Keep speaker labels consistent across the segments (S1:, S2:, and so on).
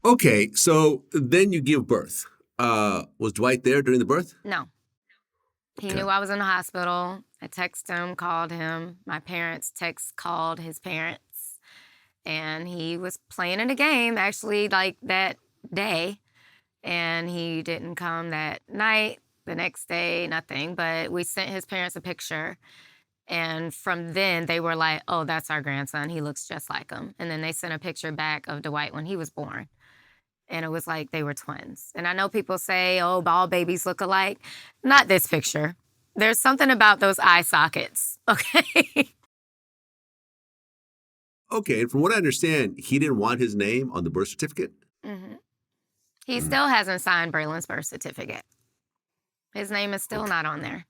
S1: Okay, so then you give birth. Was Dwight there during the birth?
S2: No. He
S1: Okay.
S2: knew I was in the hospital. I texted him, called him. My parents called his parents. And he was playing in a game actually like that day. And he didn't come that night. The next day, nothing. But we sent his parents a picture. And from then, they were like, oh, that's our grandson. He looks just like him. And then they sent a picture back of Dwight when he was born. And it was like they were twins. And I know people say, oh, all babies look alike. Not this picture. There's something about those eye sockets, okay?
S1: Okay, and from what I understand, he didn't want his name on the birth certificate?
S2: hmm He
S1: Mm,
S2: still hasn't signed Braylon's birth certificate. His name is still
S1: okay.
S2: not on there.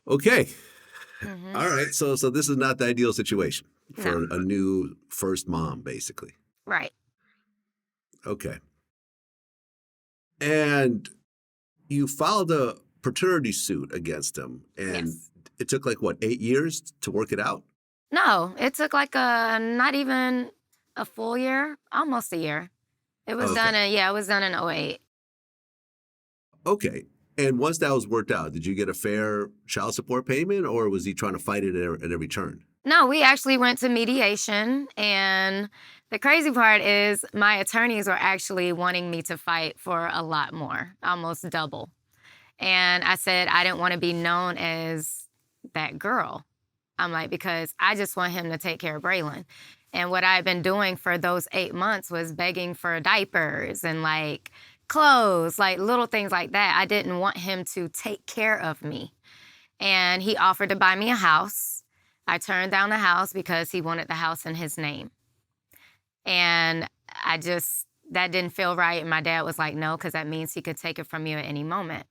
S1: Okay.
S2: hmm
S1: All right. So this is not the ideal situation
S2: No,
S1: for a new first mom, basically.
S2: right.
S1: Okay. And you filed a paternity suit against him, and
S2: Yes.
S1: it took like what, 8 years to work it out?
S2: No, it took like not even a full year, almost a year. It was
S1: Okay.
S2: done in, yeah, it was done in '08.
S1: Okay. And once that was worked out, did you get a fair child support payment, or was he trying to fight it at every turn?
S2: No, we actually went to mediation. And the crazy part is my attorneys were actually wanting me to fight for a lot more, almost double. And I said I didn't want to be known as that girl. I'm like, because I just want him to take care of Braylon. And what I've been doing for those 8 months was begging for diapers and like clothes, like little things like that. I didn't want him to take care of me. And he offered to buy me a house. I turned down the house because he wanted the house in his name. And that didn't feel right. And my dad was like, no, because that means he could take it from you at any moment.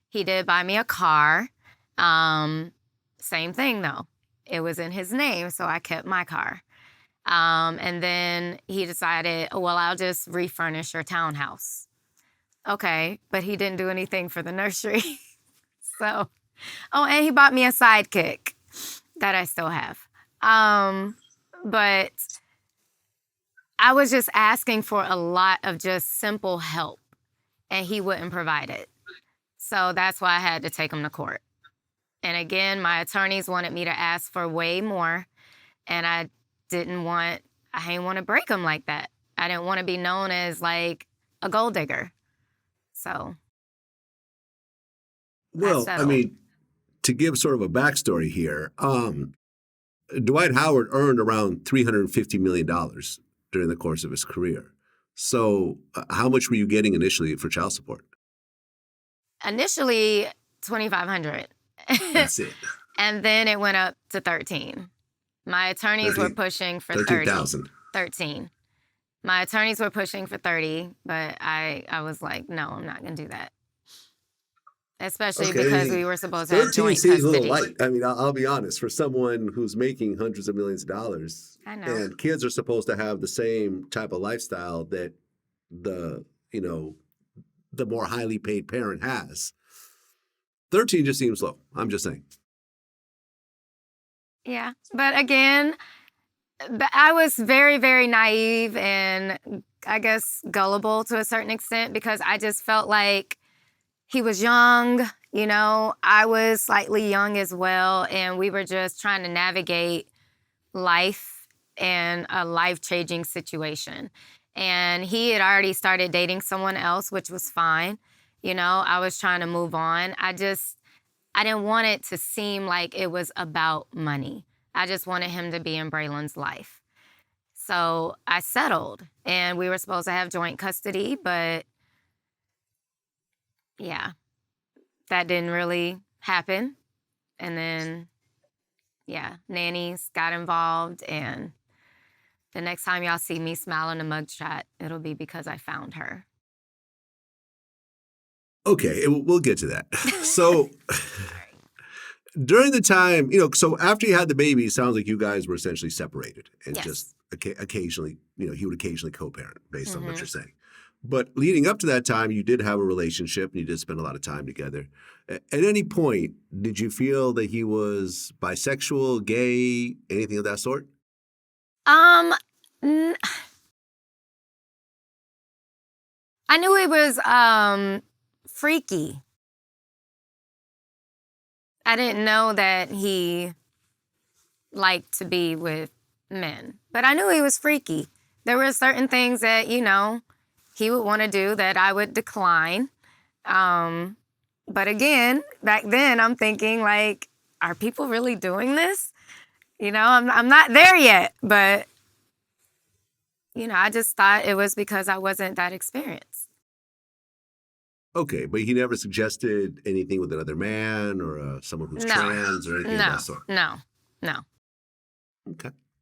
S2: He did buy me a car. Same thing though. It was in his name, so I kept my car. And then he decided, oh, well, I'll just refurnish your townhouse. Okay, but he didn't do anything for the nursery. So, oh, and he bought me a sidekick that I still have. But I was just asking for a lot of just simple help, and he wouldn't provide it. So that's why I had to take him to court. And again, my attorneys wanted me to ask for way more, and I didn't want to break him like that. I didn't want to be known as like a gold digger. So I
S1: Well, I
S2: settled.
S1: mean, to give sort of a backstory here, Dwight Howard earned around $350 million during the course of his career. So, how much were you getting initially for child support?
S2: Initially, 2,500.
S1: That's it.
S2: And then it went up to 13. My attorneys were
S1: 13,
S2: pushing for 30.
S1: 13,000.
S2: 13. My attorneys were pushing for 30, but I was like, no, I'm not going to do that. Especially because
S1: Okay.
S2: we were supposed to have
S1: 13
S2: joint
S1: seems a little
S2: custody.
S1: light. I mean, I'll be honest, for someone who's making hundreds of millions of dollars,
S2: I know.
S1: and kids are supposed to have the same type of lifestyle that the, you know, the more highly paid parent has. 13 just seems low. I'm just saying.
S2: Yeah. But again, I was very, very naive and I guess gullible to a certain extent because I just felt like he was young, I was slightly young as well. And we were just trying to navigate life and a life changing situation. And he had already started dating someone else, which was fine. I was trying to move on. I didn't want it to seem like it was about money. I just wanted him to be in Braylon's life. So I settled and we were supposed to have joint custody, but yeah, that didn't really happen. And then, yeah, nannies got involved. And the next time y'all see me smile in a mugshot, it'll be because I found her.
S1: Okay, we'll get to that. So,
S2: Sorry.
S1: during the time, so after you had the baby, it sounds like you guys were essentially separated and
S2: Yes.
S1: just occasionally, he would occasionally co-parent based on what
S2: hmm
S1: you're saying. But leading up to that time, you did have a relationship and you did spend a lot of time together. At any point, did you feel that he was bisexual, gay, anything of that sort?
S2: Um, n- I knew he was freaky. I didn't know that he liked to be with men, but I knew he was freaky. There were certain things that, he would want to do that I would decline. But again, back then I'm thinking like, are people really doing this? I'm not there yet, but I just thought it was because I wasn't that experienced.
S1: Okay, but he never suggested anything with another man or someone who's trans or anything of that sort?
S2: No.
S1: Okay.